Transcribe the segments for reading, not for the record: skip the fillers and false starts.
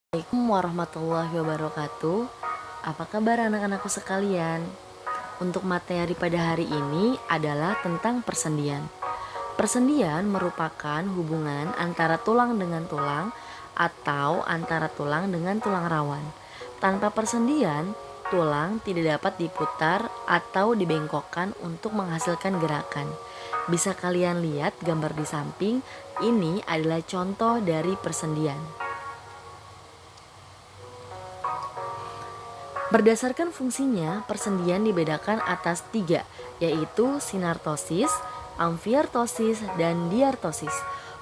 Assalamualaikum warahmatullahi wabarakatuh. Apa kabar anak-anakku sekalian? Untuk materi pada hari ini adalah tentang persendian. Persendian merupakan hubungan antara tulang dengan tulang atau antara tulang dengan tulang rawan. Tanpa persendian, tulang tidak dapat diputar atau dibengkokkan untuk menghasilkan gerakan. Bisa kalian lihat gambar di samping, ini adalah contoh dari persendian. Berdasarkan fungsinya, persendian dibedakan atas 3, yaitu sinartosis, amfiartosis, dan diartosis.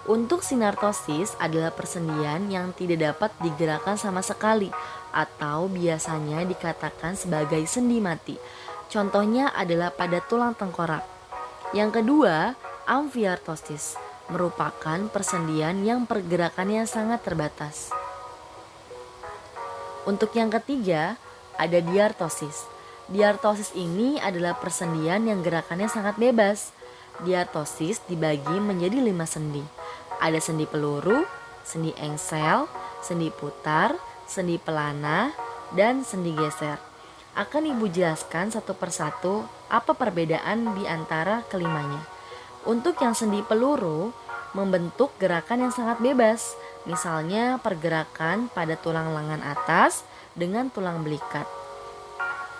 Untuk sinartosis adalah persendian yang tidak dapat digerakkan sama sekali atau biasanya dikatakan sebagai sendi mati. Contohnya adalah pada tulang tengkorak. Yang kedua, amfiartosis merupakan persendian yang pergerakannya sangat terbatas. Untuk yang ketiga, ada diartosis. Diartosis ini adalah persendian yang gerakannya sangat bebas. Diartosis dibagi menjadi 5 sendi. Ada sendi peluru, sendi engsel, sendi putar, sendi pelana, dan sendi geser. Akan Ibu jelaskan satu persatu apa perbedaan di antara kelimanya. Untuk yang sendi peluru, membentuk gerakan yang sangat bebas. Misalnya pergerakan pada tulang lengan atas dengan tulang belikat.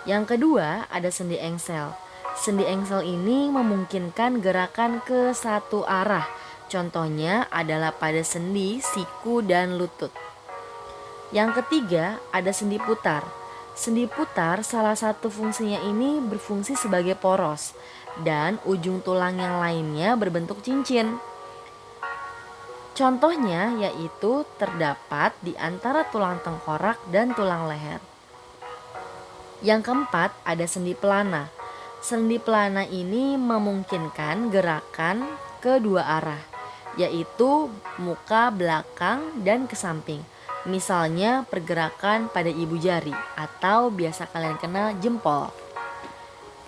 Yang kedua ada sendi engsel. Sendi engsel ini memungkinkan gerakan ke satu arah. Contohnya adalah pada sendi siku dan lutut. Yang ketiga ada sendi putar. Sendi putar salah satu fungsinya ini berfungsi sebagai poros dan ujung tulang yang lainnya berbentuk cincin. Contohnya yaitu terdapat di antara tulang tengkorak dan tulang leher. Yang keempat ada sendi pelana. Sendi pelana ini memungkinkan gerakan ke dua arah, yaitu muka, belakang, dan ke samping. Misalnya pergerakan pada ibu jari atau biasa kalian kenal jempol.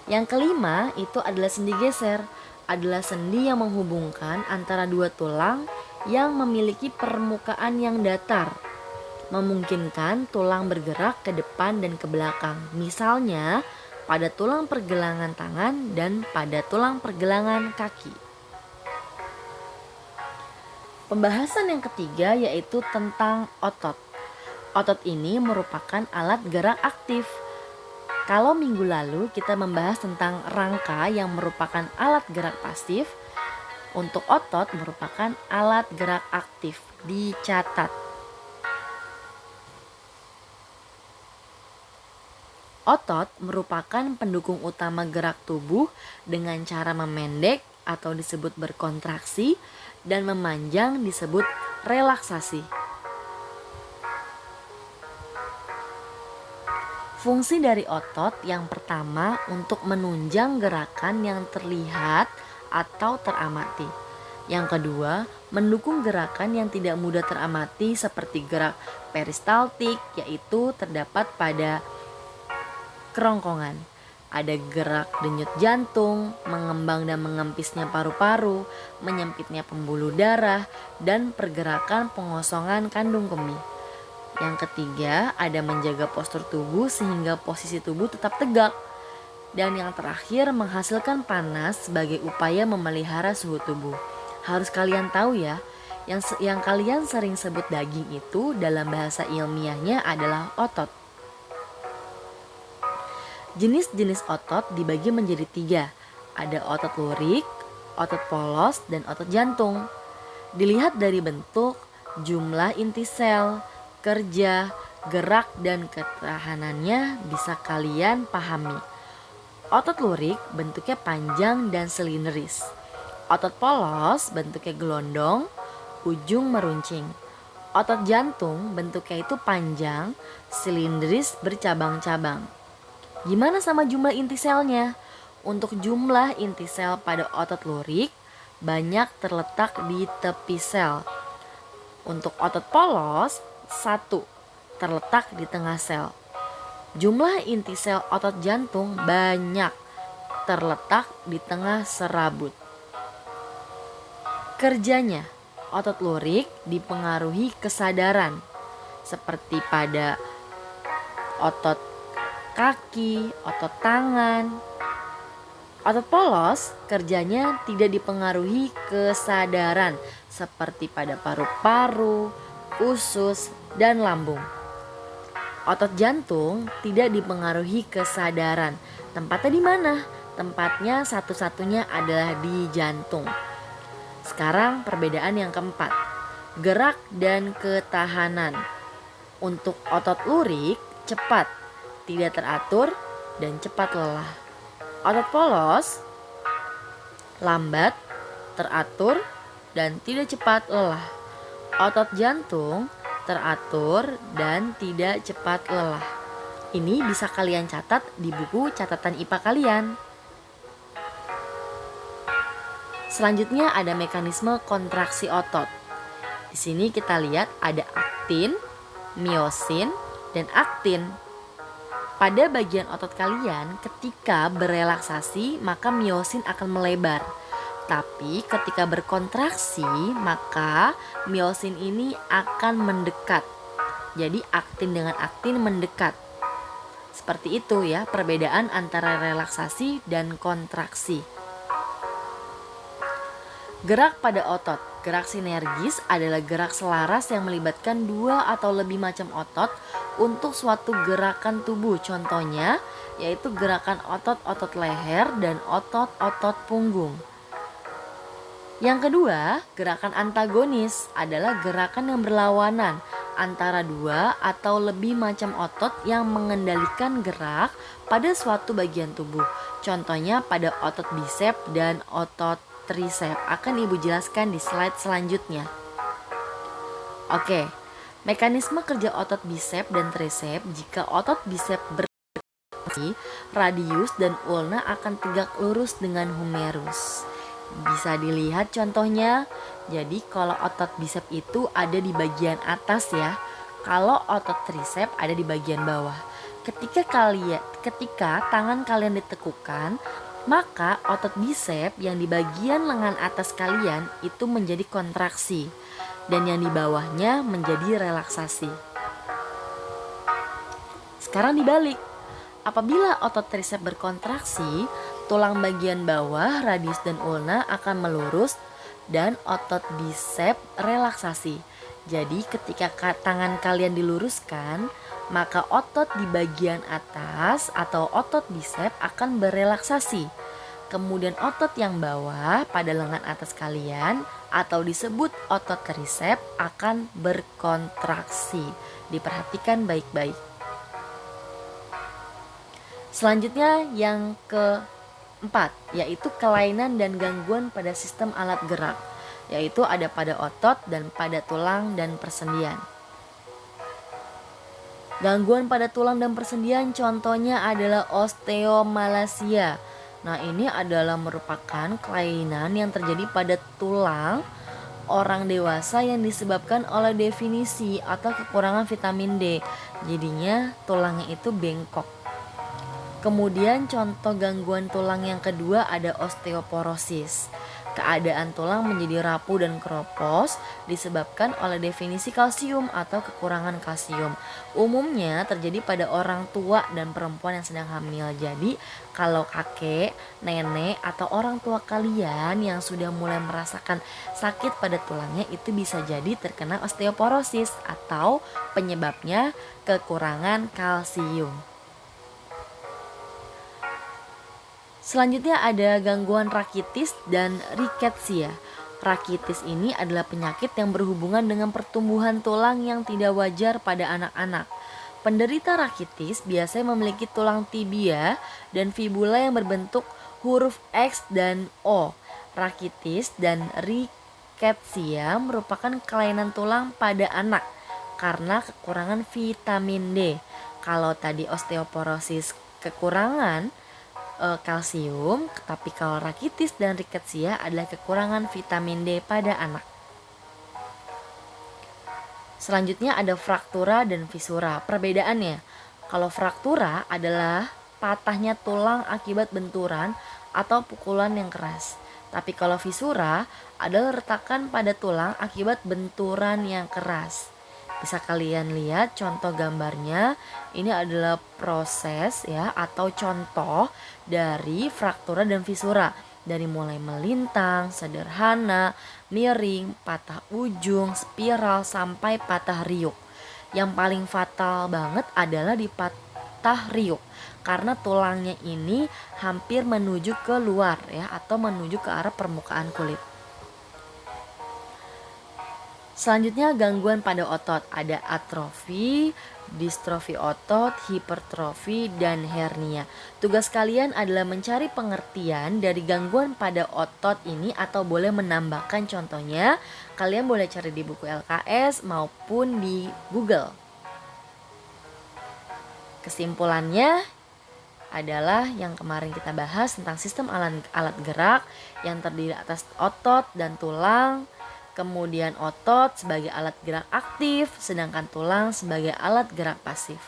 Yang kelima itu adalah sendi geser. Adalah sendi yang menghubungkan antara dua tulang yang memiliki permukaan yang datar, memungkinkan tulang bergerak ke depan dan ke belakang. Misalnya pada tulang pergelangan tangan dan pada tulang pergelangan kaki. Pembahasan yang ketiga yaitu tentang otot. Otot ini merupakan alat gerak aktif. Kalau minggu lalu kita membahas tentang rangka yang merupakan alat gerak pasif, untuk otot merupakan alat gerak aktif. Dicatat. Otot merupakan pendukung utama gerak tubuh dengan cara memendek atau disebut berkontraksi dan memanjang disebut relaksasi. Fungsi dari otot yang pertama untuk menunjang gerakan yang terlihat atau teramati. Yang kedua, mendukung gerakan yang tidak mudah teramati seperti gerak peristaltik, yaitu terdapat pada kerongkongan. Ada gerak denyut jantung, mengembang dan mengempisnya paru-paru, menyempitnya pembuluh darah, dan pergerakan pengosongan kandung kemih. Yang ketiga, ada menjaga postur tubuh sehingga posisi tubuh tetap tegak. Dan yang terakhir, menghasilkan panas sebagai upaya memelihara suhu tubuh. Harus kalian tahu ya, yang kalian sering sebut daging itu dalam bahasa ilmiahnya adalah otot. Jenis-jenis otot dibagi menjadi 3. Ada otot lurik, otot polos, dan otot jantung. Dilihat dari bentuk, jumlah inti sel, kerja, gerak, dan ketahanannya bisa kalian pahami. Otot lurik bentuknya panjang dan silindris. Otot polos bentuknya gelondong, ujung meruncing. Otot jantung bentuknya itu panjang, silindris, bercabang-cabang. Gimana sama jumlah inti selnya? Untuk jumlah inti sel pada otot lurik banyak terletak di tepi sel. Untuk otot polos 1 terletak di tengah sel. Jumlah inti sel otot jantung banyak terletak di tengah serabut. Kerjanya, otot lurik dipengaruhi kesadaran. seperti pada otot kaki, otot tangan. Otot polos kerjanya tidak dipengaruhi kesadaran seperti pada paru-paru, usus, dan lambung. Otot jantung tidak dipengaruhi kesadaran. Tempatnya di mana? Tempatnya satu-satunya adalah di jantung. Sekarang perbedaan yang keempat, gerak dan ketahanan. Untuk otot lurik cepat, tidak teratur, dan cepat lelah. Otot polos lambat, teratur, dan tidak cepat lelah. Otot jantung teratur dan tidak cepat lelah. Ini bisa kalian catat di buku catatan IPA kalian. Selanjutnya ada mekanisme kontraksi otot. Di sini kita lihat ada aktin, miosin, dan aktin. Pada bagian otot kalian, ketika berelaksasi maka miosin akan melebar. Tapi ketika berkontraksi maka miosin ini akan mendekat. Jadi aktin dengan aktin mendekat. Seperti itu ya perbedaan antara relaksasi dan kontraksi. Gerak pada otot. Gerak sinergis adalah gerak selaras yang melibatkan dua atau lebih macam otot untuk suatu gerakan tubuh. Contohnya yaitu gerakan otot-otot leher dan otot-otot punggung. Yang kedua, gerakan antagonis adalah gerakan yang berlawanan antara dua atau lebih macam otot yang mengendalikan gerak pada suatu bagian tubuh. Contohnya pada otot bisep dan otot trisep. Akan Ibu jelaskan di slide selanjutnya. Oke, mekanisme kerja otot bisep dan trisep. Jika otot bisep berkontraksi, radius dan ulna akan tegak lurus dengan humerus. Bisa dilihat contohnya. Jadi kalau otot bisep itu ada di bagian atas ya. Kalau otot trisep ada di bagian bawah. Ketika tangan kalian ditekukan, maka otot bisep yang di bagian lengan atas kalian itu menjadi kontraksi dan yang di bawahnya menjadi relaksasi. Sekarang dibalik. Apabila otot trisep berkontraksi, tulang bagian bawah, radius dan ulna akan melurus dan otot bisep relaksasi. Jadi ketika tangan kalian diluruskan, maka otot di bagian atas atau otot bisep akan berelaksasi. Kemudian otot yang bawah pada lengan atas kalian atau disebut otot trisep akan berkontraksi. Diperhatikan baik-baik. Selanjutnya yang keempat, yaitu kelainan dan gangguan pada sistem alat gerak, yaitu ada pada otot dan pada tulang dan persendian. Gangguan pada tulang dan persendian contohnya adalah osteomalacia. Nah, ini adalah merupakan kelainan yang terjadi pada tulang orang dewasa yang disebabkan oleh definisi atau kekurangan vitamin D. Jadinya tulangnya itu bengkok. Kemudian contoh gangguan tulang yang kedua ada osteoporosis. Keadaan tulang menjadi rapuh dan keropos disebabkan oleh definisi kalsium atau kekurangan kalsium. Umumnya terjadi pada orang tua dan perempuan yang sedang hamil. Jadi kalau kakek, nenek atau orang tua kalian yang sudah mulai merasakan sakit pada tulangnya itu bisa jadi terkena osteoporosis atau penyebabnya kekurangan kalsium. Selanjutnya ada gangguan rakitis dan riketsia. Rakitis ini adalah penyakit yang berhubungan dengan pertumbuhan tulang yang tidak wajar pada anak-anak. Penderita rakitis biasanya memiliki tulang tibia dan fibula yang berbentuk huruf X dan O. Rakitis dan riketsia merupakan kelainan tulang pada anak karena kekurangan vitamin D. Kalau tadi osteoporosis kekurangan kalsium, tapi kalau rakitis dan riketsia adalah kekurangan vitamin D pada anak. Selanjutnya ada fraktura dan fisura. Perbedaannya, kalau fraktura adalah patahnya tulang akibat benturan atau pukulan yang keras. Tapi kalau fisura adalah retakan pada tulang akibat benturan yang keras. Bisa kalian lihat contoh gambarnya. Ini adalah proses ya atau contoh dari fraktura dan fisura. Dari mulai melintang, sederhana, miring, patah ujung, spiral sampai patah riuk. Yang paling fatal banget adalah di patah riuk karena tulangnya ini hampir menuju ke luar ya atau menuju ke arah permukaan kulit. Selanjutnya gangguan pada otot, ada atrofi, distrofi otot, hipertrofi, dan hernia. Tugas kalian adalah mencari pengertian dari gangguan pada otot ini atau boleh menambahkan contohnya. Kalian boleh cari di buku LKS maupun di Google. Kesimpulannya adalah yang kemarin kita bahas tentang sistem alat gerak yang terdiri atas otot dan tulang. Kemudian otot sebagai alat gerak aktif, sedangkan tulang sebagai alat gerak pasif.